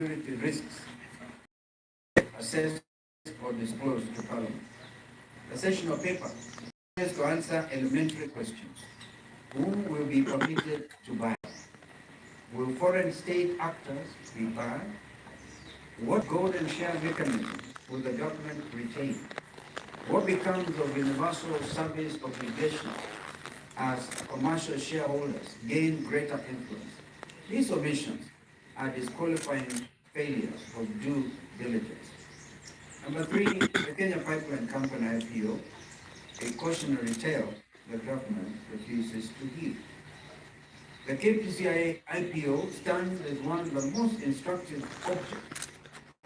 security risks assessed or disclosed to Parliament. The session of paper is to answer elementary questions. Who will be permitted to buy? Will foreign state actors be barred? What golden share mechanism will the government retain? What becomes of universal service obligations as commercial shareholders gain greater influence? These omissions are disqualifying failures of due diligence. Number three, the Kenya Pipeline Company IPO, a cautionary tale the government refuses to heed. The KPCI IPO stands as one of the most instructive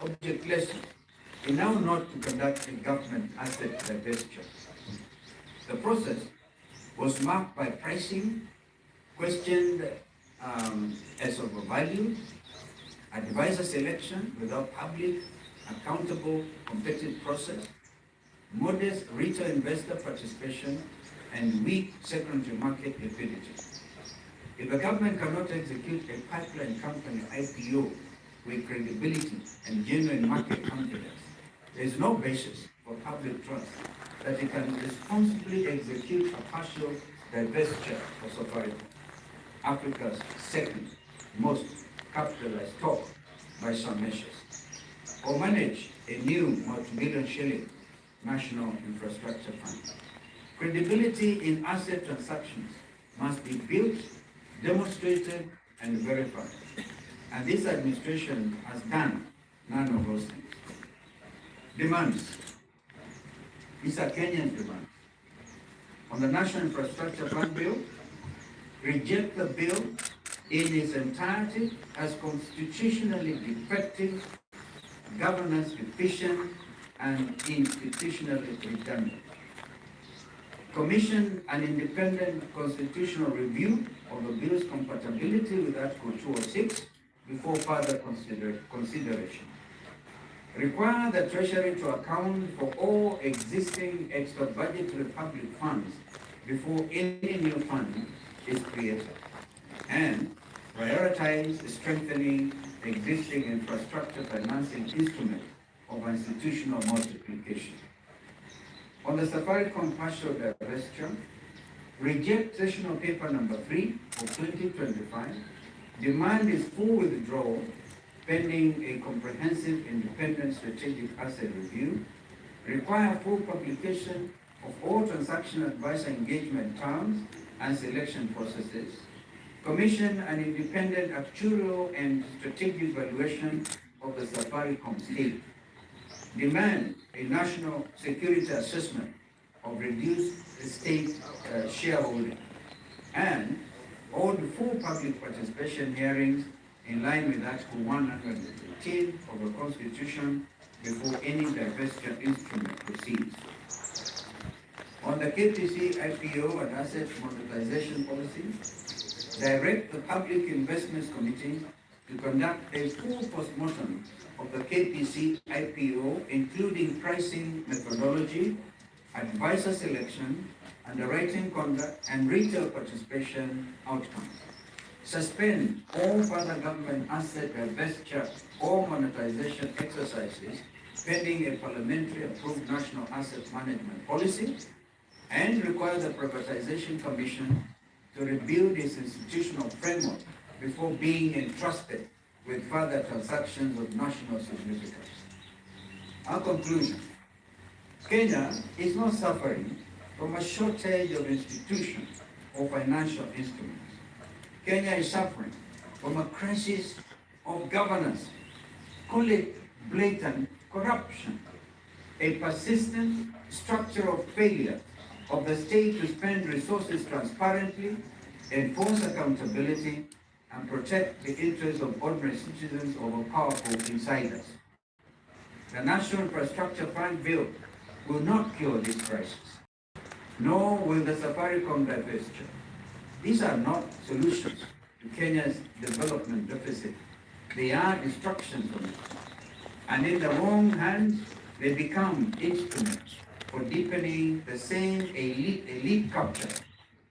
object lessons in how not to conduct a government asset divestiture. The process was marked by pricing, questioned as overvalued, advisor selection without public, accountable, competitive process, modest retail investor participation, and weak secondary market liquidity. If the government cannot execute a pipeline company IPO with credibility and genuine market confidence, there is no basis for public trust that it can responsibly execute a partial divestiture for Safaricom, Africa's second most capitalized stock by some measures, or manage a new multi-billion shilling national infrastructure fund. Credibility in asset transactions must be built, demonstrated, and verified. And this administration has done none of those things. Demands. These are Kenyan demands. On the National Infrastructure Fund Bill, reject the bill in its entirety as constitutionally defective, governance deficient, and institutionally redundant. Commission an independent constitutional review of the bill's compatibility with Article 206 before further consideration. Require the Treasury to account for all existing extra-budgetary public funds before any new fund is created. And prioritize strengthening existing infrastructure financing instruments of institutional multiplication. On the Safaricom partial divestiture, reject sessional paper number 3 of 2025. Demand its full withdrawal pending a comprehensive independent strategic asset review. Require full publication of all transaction advisor engagement terms and selection processes. Commission an independent actuarial and strategic valuation of the Safaricom stake. Demand a national security assessment of reduced state shareholding, and hold full public participation hearings in line with Article 118 of the Constitution before any divestiture instrument proceeds. On the KPC IPO and asset monetization policy, direct the Public Investments Committee to conduct a full postmortem of the KPC IPO, including pricing methodology, advisor selection, underwriting conduct, and retail participation outcomes. Suspend all further government asset divestiture or monetization exercises pending a parliamentary approved national asset management policy, and require the Privatization Commission to rebuild its institutional framework before being entrusted with further transactions of national significance. Our conclusion: Kenya is not suffering from a shortage of institutions or financial instruments. Kenya is suffering from a crisis of governance. Call it blatant corruption, a persistent structural failure of the state to spend resources transparently, enforce accountability, and protect the interests of ordinary citizens over powerful insiders. The National Infrastructure Fund bill will not cure this crisis, nor will the Safaricom divestiture. These are not solutions to Kenya's development deficit. They are distractions from it. And in the wrong hands, they become instruments for deepening the same elite culture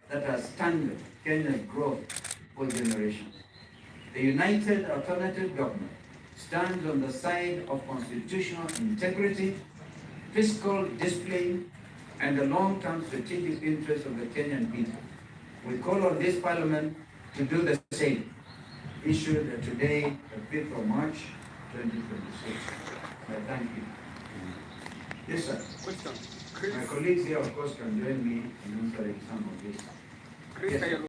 that has stunted Kenya's growth for generations. The United Alternative Government stands on the side of constitutional integrity, fiscal discipline, and the long-term strategic interests of the Kenyan people. We call on this Parliament to do the same. Issued today, the 5th of March, 2026. I thank you. Yes, sir. Question. My colleagues here, of course, can join me in answering some of this. Chris Yes.